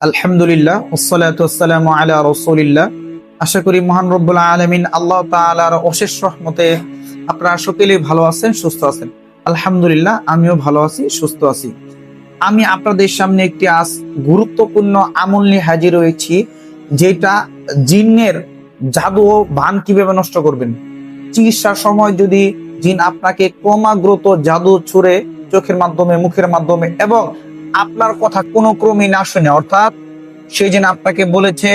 আলহামদুলিল্লাহ ওয়াসসালাতু ওয়াসসালামু আলা রাসূলিল্লাহ। আশা করি মহান রব্বুল আলামিন আল্লাহ তাআলার অশেষ রহমতে আপনারা সকলেই ভালো আছেন, সুস্থ আছেন। আলহামদুলিল্লাহ, আমিও ভালো আছি, সুস্থ আছি। আমি আপনাদের সামনে একটি আজ গুরুত্বপূর্ণ আমল নিয়ে হাজির হয়েছি, যেটা জিনের জাদু ও ভান কিভাবে নষ্ট করবেন। চিকিৎসার সময় যদি জিন আপনাকে ক্রমাগত জাদু ছুড়ে চোখের মাধ্যমে, মুখের মাধ্যমে এবং আপনার কথা কোনো ক্রমে না শুনে, অর্থাৎ সেই জিন আপনাকে বলেছে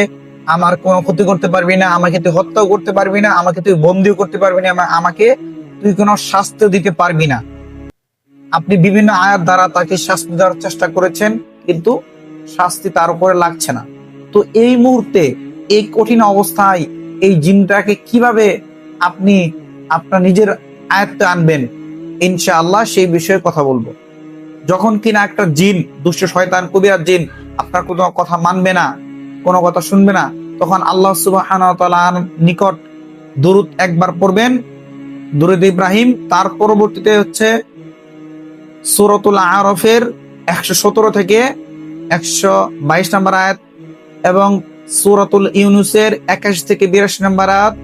আমার কোনো ক্ষতি করতে পারবি না, আমাকে তুই হত্যাও করতে পারবি না, আমাকে তুই বন্দিও করতে পারবি না, আমাকে তুই কোনো শাস্তি দিতে পারবি না। আপনি বিভিন্ন আয়াত দ্বারা তাকে শাস্তি দেওয়ার চেষ্টা করেছেন, কিন্তু শাস্তি তার উপরে লাগছে না। তো এই মুহূর্তে, এই কঠিন অবস্থায় এই জিনটাকে কিভাবে আপনি আপনার নিজের আয়ত্তে আনবেন, ইনশাআল্লাহ সেই বিষয়ে কথা বলবো। যখন কিনা একটা জিন, দুষ্ট শয়তান কবিরাজ জিন আপনার কোনো কথা মানবে না, কোনো কথা শুনবে না, তখন আল্লাহ সুবহানাহু ওয়া তাআলার নিকট দুরূদ একবার পড়বেন, দুরূদ ইব্রাহিম। তার পরবর্তীতে হচ্ছে সূরাতুল আরাফের 117 থেকে 122 নম্বর আয়াত এবং সূরাতুল ইউনূসের 81 থেকে 82 নম্বর আয়াত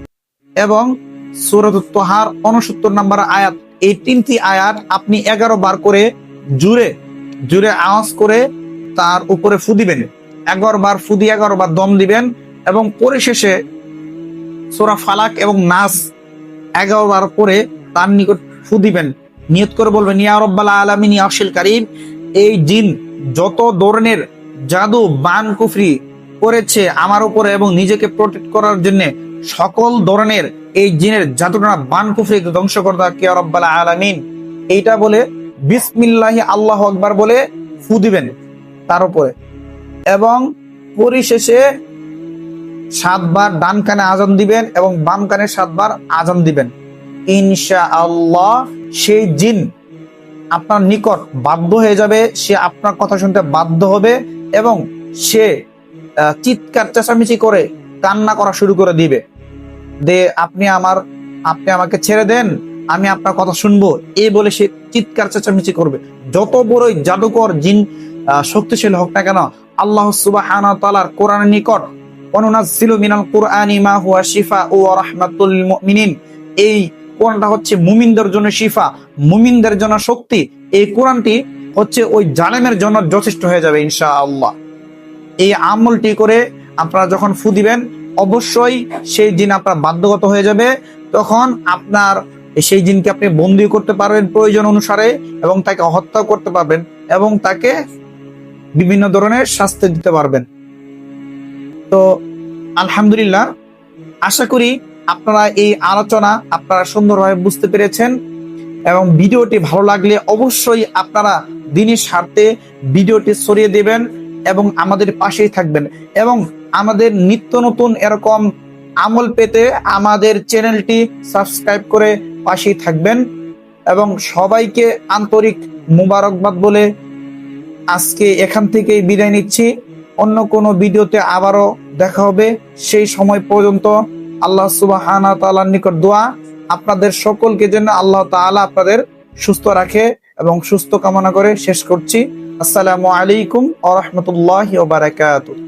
এবং সূরাতুত তাহার 69 নম্বর আয়াত। এই তিনটি আয়াত আপনি 11 বার করে জুড়ে জুড়ে আওয়াজ করে তার উপরে ফু দিবেন। 11 বার ফু দিয়ে 11 বার দম দিবেন এবং পরিশেষে সূরা ফালাক এবং নাস 11 বার করে তার নিকট ফু দিবেন। নিয়ত করে বলবেন, ইয়া রাব্বাল আলামিন ইয়া আরশিল কারীম, এই জিন যত ধরনের জাদু বান কুফরি করেছে আমার উপরে এবং নিজেকে প্রোটেক্ট করার জন্য, সকল ধরনের এই জিনের জাদুটা বান কুফরিকে ধ্বংস করে দাও ইয়া রাব্বাল আলামিন। এইটা বলে বিসমিল্লাহি আল্লাহু আকবার বলে ফু দিবেন তার উপরে এবং পরিশেষে 7 বার ডান কানে আজান দিবেন এবং বাম কানে 7 বার আজান দিবেন। ইনশাআল্লাহ সেই জিন আপনার নিকট বাধ্য হয়ে যাবে, সে আপনার কথা শুনতে বাধ্য হবে এবং সে চিৎকার চেঁচামেচি করে কান্না করা শুরু করে দিবে, আপনি আমাকে ছেড়ে দেন, আমি আপনার কথা শুনবো, এই বলে সে চিৎকার চেঁচামেচি করবে। যত বড়ই জাদুকর জিন শক্তিশালী হোক না কেন, আল্লাহ সুবহানাহু ওয়া তাআলার কোরআনের নিকট ওয়ানুনাজ্জিলু মিনাল কুরআনি মা হুয়া শিফাউ ওয়া রাহমাতুল লিল মুমিনিন, এই কোরআনটা হচ্ছে মুমিনদের জন্য শিফা, মুমিনদের জন্য শক্তি। এই কোরআনটি হচ্ছে ওই জালেমের জন্য যথেষ্ট হয়ে যাবে ইনশাআল্লাহ। এই আমলটি করে আপনারা যখন ফু দিবেন, অবশ্যই সেই জিন আপনার বাধ্যগত হয়ে যাবে। তখন আপনার সেই জিনকে আপনি বন্দী করতে পারবেন প্রয়োজন অনুসারে এবং তাকে হত্যা করতে পারবেন এবং তাকে বিভিন্ন ধরনের শাস্তি দিতে পারবেন। তো আলহামদুলিল্লাহ, আশা করি আপনারা এই আলোচনা আপনারা সুন্দরভাবে বুঝতে পেরেছেন এবং ভিডিওটি ভালো লাগলে অবশ্যই আপনারা দিনের স্বার্থে ভিডিওটি ছড়িয়ে দেবেন এবং আমাদের পাশেই থাকবেন এবং আমাদের নিত্য নতুন এরকম আমল পেতে আমাদের চ্যানেলটি সাবস্ক্রাইব করে পাশেই থাকবেন এবং সবাইকে আন্তরিক মুবারকবাদ বলে আজকে এখান থেকেই বিদায় নিচ্ছি। অন্য কোনো ভিডিওতে আবারও দেখা হবে। সেই সময় পর্যন্ত আল্লাহ সুবহানাহু ওয়া তাআলার নিকট দোয়া, আপনাদের সকলকে যেন আল্লাহ তাআলা আপনাদের সুস্থ রাখে এবং সুস্থ কামনা করে শেষ করছি। আসসালামু আলাইকুম ওয়া রাহমাতুল্লাহি ওয়া বারাকাতুহু।